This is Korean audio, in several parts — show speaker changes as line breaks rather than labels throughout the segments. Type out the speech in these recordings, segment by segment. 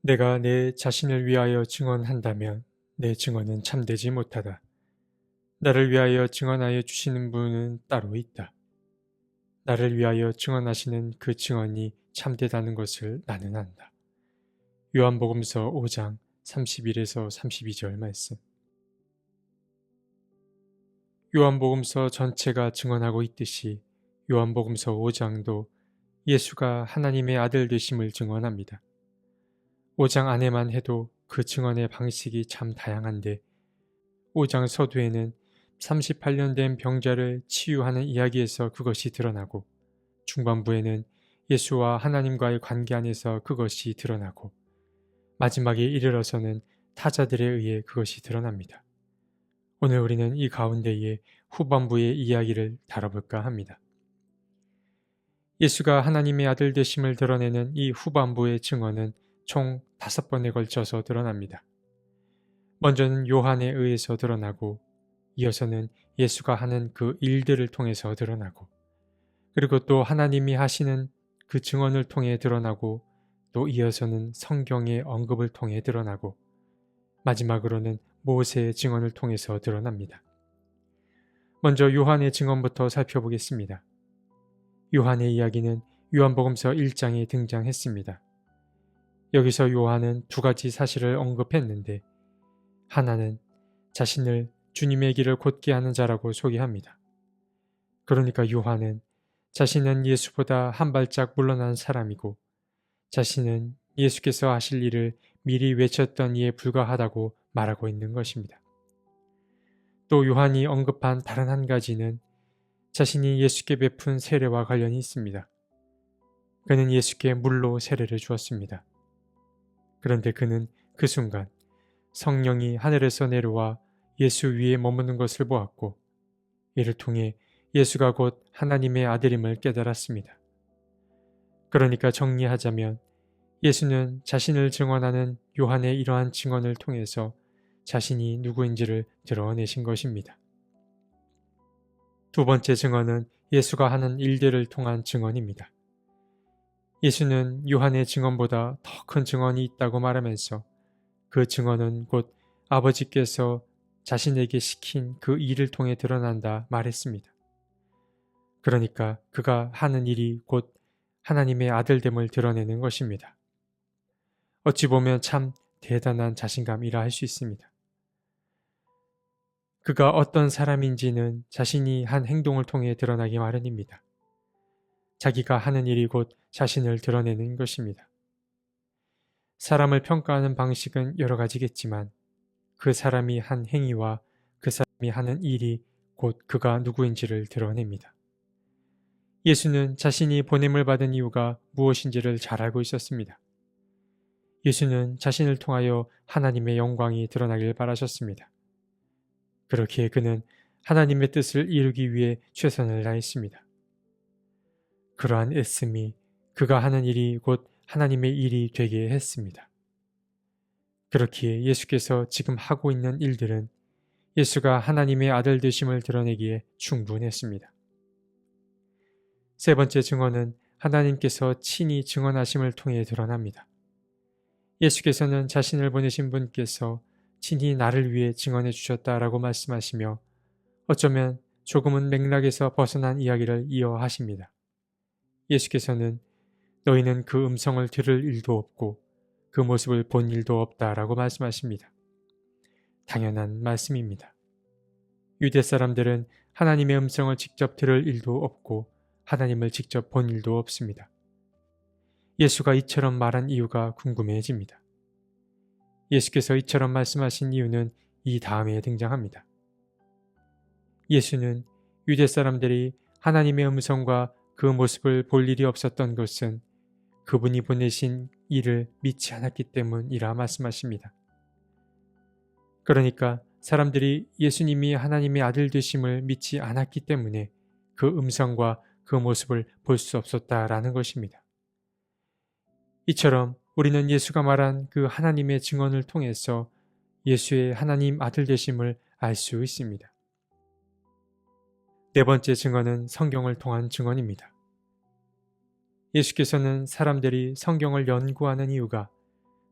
내가 내 자신을 위하여 증언한다면 내 증언은 참되지 못하다. 나를 위하여 증언하여 주시는 분은 따로 있다. 나를 위하여 증언하시는 그 증언이 참되다는 것을 나는 안다. 요한복음서 5장 31에서 32절 말씀. 요한복음서 전체가 증언하고 있듯이 요한복음서 5장도 예수가 하나님의 아들 되심을 증언합니다. 5장 안에만 해도 그 증언의 방식이 참 다양한데 5장 서두에는 38년 된 병자를 치유하는 이야기에서 그것이 드러나고 중반부에는 예수와 하나님과의 관계 안에서 그것이 드러나고 마지막에 이르러서는 타자들에 의해 그것이 드러납니다. 오늘 우리는 이 가운데의 후반부의 이야기를 다뤄볼까 합니다. 예수가 하나님의 아들 되심을 드러내는 이 후반부의 증언은 총 5번에 걸쳐서 드러납니다. 먼저는 요한에 의해서 드러나고 이어서는 예수가 하는 그 일들을 통해서 드러나고 그리고 또 하나님이 하시는 그 증언을 통해 드러나고 또 이어서는 성경의 언급을 통해 드러나고 마지막으로는 모세의 증언을 통해서 드러납니다. 먼저 요한의 증언부터 살펴보겠습니다. 요한의 이야기는 요한복음서 1장에 등장했습니다. 여기서 요한은 2가지 사실을 언급했는데 하나는 자신을 주님의 길을 곧게 하는 자라고 소개합니다. 그러니까 요한은 자신은 예수보다 한 발짝 물러난 사람이고 자신은 예수께서 하실 일을 미리 외쳤던 이에 불과하다고 말하고 있는 것입니다. 또 요한이 언급한 다른 한 가지는 자신이 예수께 베푼 세례와 관련이 있습니다. 그는 예수께 물로 세례를 주었습니다. 그런데 그는 그 순간 성령이 하늘에서 내려와 예수 위에 머무는 것을 보았고 이를 통해 예수가 곧 하나님의 아들임을 깨달았습니다. 그러니까 정리하자면 예수는 자신을 증언하는 요한의 이러한 증언을 통해서 자신이 누구인지를 드러내신 것입니다. 2번째 증언은 예수가 하는 일들을 통한 증언입니다. 예수는 요한의 증언보다 더 큰 증언이 있다고 말하면서 그 증언은 곧 아버지께서 자신에게 시킨 그 일을 통해 드러난다 말했습니다. 그러니까 그가 하는 일이 곧 하나님의 아들됨을 드러내는 것입니다. 어찌 보면 참 대단한 자신감이라 할 수 있습니다. 그가 어떤 사람인지는 자신이 한 행동을 통해 드러나기 마련입니다. 자기가 하는 일이 곧 자신을 드러내는 것입니다. 사람을 평가하는 방식은 여러 가지겠지만 그 사람이 한 행위와 그 사람이 하는 일이 곧 그가 누구인지를 드러냅니다. 예수는 자신이 보냄을 받은 이유가 무엇인지를 잘 알고 있었습니다. 예수는 자신을 통하여 하나님의 영광이 드러나길 바라셨습니다. 그렇기에 그는 하나님의 뜻을 이루기 위해 최선을 다했습니다. 그러한 애씀이 그가 하는 일이 곧 하나님의 일이 되게 했습니다. 그렇기에 예수께서 지금 하고 있는 일들은 예수가 하나님의 아들 되심을 드러내기에 충분했습니다. 3번째 증언은 하나님께서 친히 증언하심을 통해 드러납니다. 예수께서는 자신을 보내신 분께서 친히 나를 위해 증언해 주셨다라고 말씀하시며 어쩌면 조금은 맥락에서 벗어난 이야기를 이어하십니다. 예수께서는 너희는 그 음성을 들을 일도 없고 그 모습을 본 일도 없다라고 말씀하십니다. 당연한 말씀입니다. 유대 사람들은 하나님의 음성을 직접 들을 일도 없고 하나님을 직접 본 일도 없습니다. 예수가 이처럼 말한 이유가 궁금해집니다. 예수께서 이처럼 말씀하신 이유는 이 다음에 등장합니다. 예수는 유대 사람들이 하나님의 음성과 그 모습을 볼 일이 없었던 것은 그분이 보내신 일을 믿지 않았기 때문이라 말씀하십니다. 그러니까 사람들이 예수님이 하나님의 아들 되심을 믿지 않았기 때문에 그 음성과 그 모습을 볼 수 없었다라는 것입니다. 이처럼 우리는 예수가 말한 그 하나님의 증언을 통해서 예수의 하나님 아들 되심을 알 수 있습니다. 4번째 증언은 성경을 통한 증언입니다. 예수께서는 사람들이 성경을 연구하는 이유가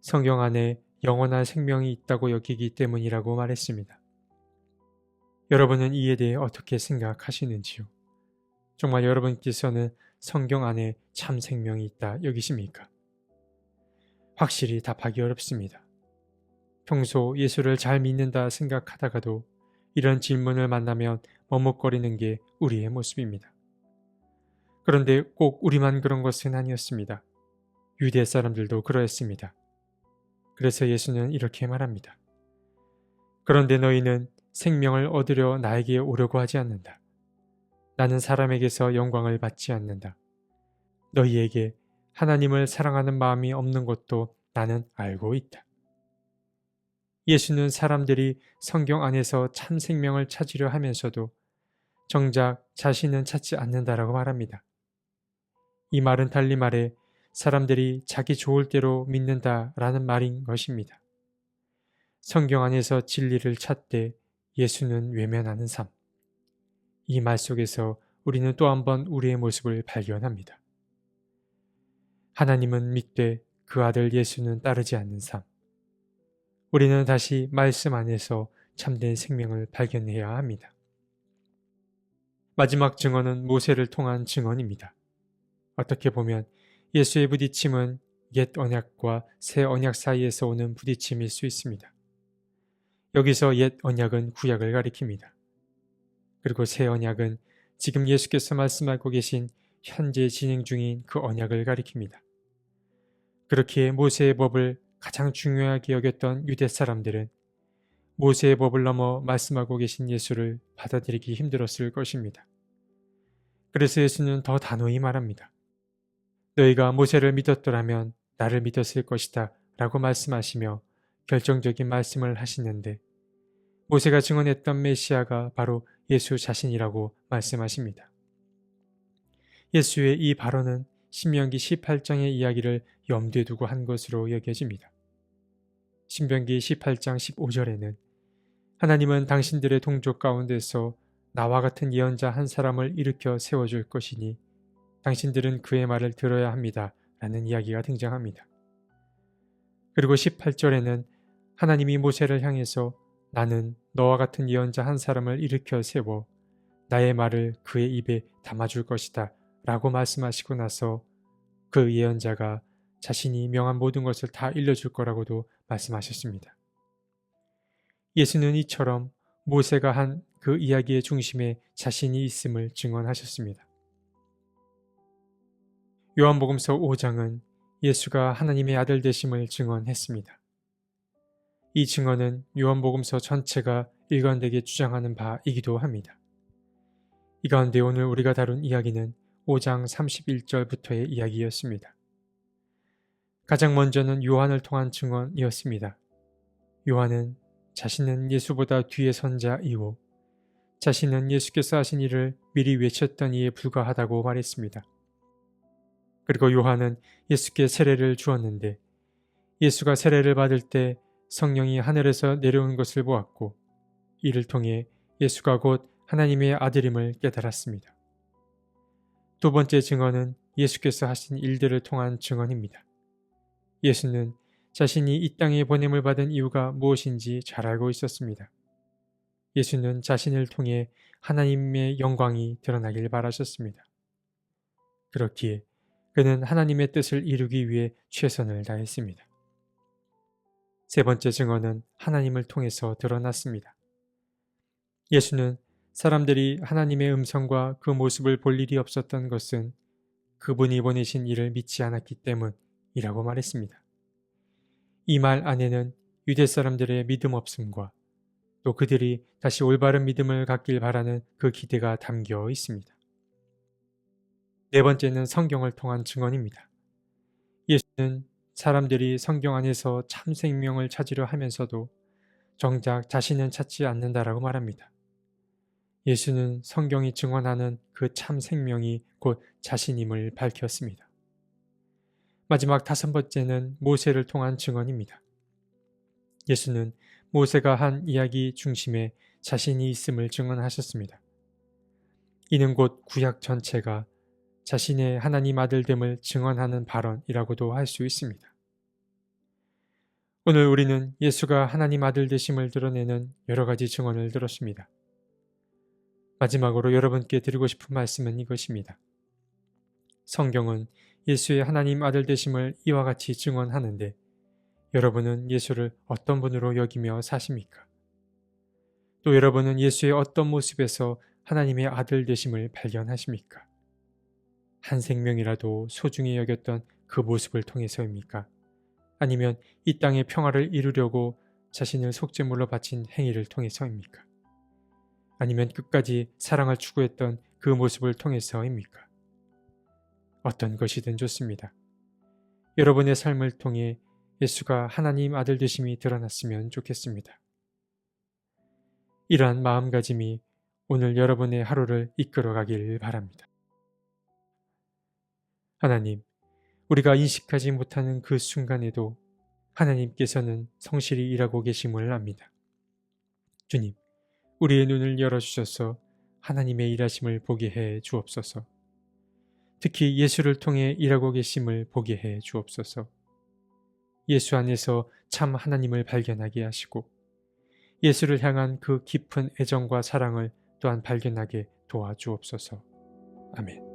성경 안에 영원한 생명이 있다고 여기기 때문이라고 말했습니다. 여러분은 이에 대해 어떻게 생각하시는지요? 정말 여러분께서는 성경 안에 참 생명이 있다 여기십니까? 확실히 답하기 어렵습니다. 평소 예수를 잘 믿는다 생각하다가도 이런 질문을 만나면 머뭇거리는 게 우리의 모습입니다. 그런데 꼭 우리만 그런 것은 아니었습니다. 유대 사람들도 그러했습니다. 그래서 예수는 이렇게 말합니다. 그런데 너희는 생명을 얻으려 나에게 오려고 하지 않는다. 나는 사람에게서 영광을 받지 않는다. 너희에게 하나님을 사랑하는 마음이 없는 것도 나는 알고 있다. 예수는 사람들이 성경 안에서 참 생명을 찾으려 하면서도 정작 자신은 찾지 않는다라고 말합니다. 이 말은 달리 말해 사람들이 자기 좋을 대로 믿는다라는 말인 것입니다. 성경 안에서 진리를 찾되 예수는 외면하는 삶. 이 말 속에서 우리는 또 한 번 우리의 모습을 발견합니다. 하나님은 믿되 그 아들 예수는 따르지 않는 삶. 우리는 다시 말씀 안에서 참된 생명을 발견해야 합니다. 마지막 증언은 모세를 통한 증언입니다. 어떻게 보면 예수의 부딪힘은 옛 언약과 새 언약 사이에서 오는 부딪힘일 수 있습니다. 여기서 옛 언약은 구약을 가리킵니다. 그리고 새 언약은 지금 예수께서 말씀하고 계신 현재 진행 중인 그 언약을 가리킵니다. 그렇기에 모세의 법을 가장 중요하게 여겼던 유대 사람들은 모세의 법을 넘어 말씀하고 계신 예수를 받아들이기 힘들었을 것입니다. 그래서 예수는 더 단호히 말합니다. 너희가 모세를 믿었더라면 나를 믿었을 것이다 라고 말씀하시며 결정적인 말씀을 하시는데 모세가 증언했던 메시아가 바로 예수 자신이라고 말씀하십니다. 예수의 이 발언은 신명기 18장의 이야기를 염두에 두고 한 것으로 여겨집니다. 신명기 18장 15절에는 하나님은 당신들의 동족 가운데서 나와 같은 예언자 한 사람을 일으켜 세워줄 것이니 당신들은 그의 말을 들어야 합니다. 라는 이야기가 등장합니다. 그리고 18절에는 하나님이 모세를 향해서 나는 너와 같은 예언자 한 사람을 일으켜 세워 나의 말을 그의 입에 담아줄 것이다 라고 말씀하시고 나서 그 예언자가 자신이 명한 모든 것을 다 일러줄 거라고도 말씀하셨습니다. 예수는 이처럼 모세가 한 그 이야기의 중심에 자신이 있음을 증언하셨습니다. 요한복음서 5장은 예수가 하나님의 아들 되심을 증언했습니다. 이 증언은 요한복음서 전체가 일관되게 주장하는 바이기도 합니다. 이 가운데 오늘 우리가 다룬 이야기는 5장 31절부터의 이야기였습니다. 가장 먼저는 요한을 통한 증언이었습니다. 요한은 자신은 예수보다 뒤에 선 자이고 자신은 예수께서 하신 일을 미리 외쳤던 이에 불과하다고 말했습니다. 그리고 요한은 예수께 세례를 주었는데 예수가 세례를 받을 때 성령이 하늘에서 내려온 것을 보았고 이를 통해 예수가 곧 하나님의 아들임을 깨달았습니다. 두 번째 증언은 예수께서 하신 일들을 통한 증언입니다. 예수는 자신이 이 땅에 보냄을 받은 이유가 무엇인지 잘 알고 있었습니다. 예수는 자신을 통해 하나님의 영광이 드러나길 바라셨습니다. 그렇기에 그는 하나님의 뜻을 이루기 위해 최선을 다했습니다. 세 번째 증언은 하나님을 통해서 드러났습니다. 예수는 사람들이 하나님의 음성과 그 모습을 볼 일이 없었던 것은 그분이 보내신 이를 믿지 않았기 때문이라고 말했습니다. 이 말 안에는 유대 사람들의 믿음 없음과 또 그들이 다시 올바른 믿음을 갖길 바라는 그 기대가 담겨 있습니다. 네 번째는 성경을 통한 증언입니다. 예수는 사람들이 성경 안에서 참 생명을 찾으려 하면서도 정작 자신은 찾지 않는다라고 말합니다. 예수는 성경이 증언하는 그 참 생명이 곧 자신임을 밝혔습니다. 마지막 다섯 번째는 모세를 통한 증언입니다. 예수는 모세가 한 이야기 중심에 자신이 있음을 증언하셨습니다. 이는 곧 구약 전체가 자신의 하나님 아들됨을 증언하는 발언이라고도 할 수 있습니다. 오늘 우리는 예수가 하나님 아들 되심을 드러내는 여러 가지 증언을 들었습니다. 마지막으로 여러분께 드리고 싶은 말씀은 이것입니다. 성경은 예수의 하나님 아들 되심을 이와 같이 증언하는데 여러분은 예수를 어떤 분으로 여기며 사십니까? 또 여러분은 예수의 어떤 모습에서 하나님의 아들 되심을 발견하십니까? 한 생명이라도 소중히 여겼던 그 모습을 통해서입니까? 아니면 이 땅의 평화를 이루려고 자신을 속죄물로 바친 행위를 통해서입니까? 아니면 끝까지 사랑을 추구했던 그 모습을 통해서입니까? 어떤 것이든 좋습니다. 여러분의 삶을 통해 예수가 하나님 아들 되심이 드러났으면 좋겠습니다. 이러한 마음가짐이 오늘 여러분의 하루를 이끌어가길 바랍니다. 하나님, 우리가 인식하지 못하는 그 순간에도 하나님께서는 성실히 일하고 계심을 압니다. 주님, 우리의 눈을 열어주셔서 하나님의 일하심을 보게 해 주옵소서. 특히 예수를 통해 일하고 계심을 보게 해 주옵소서. 예수 안에서 참 하나님을 발견하게 하시고 예수를 향한 그 깊은 애정과 사랑을 또한 발견하게 도와주옵소서. 아멘.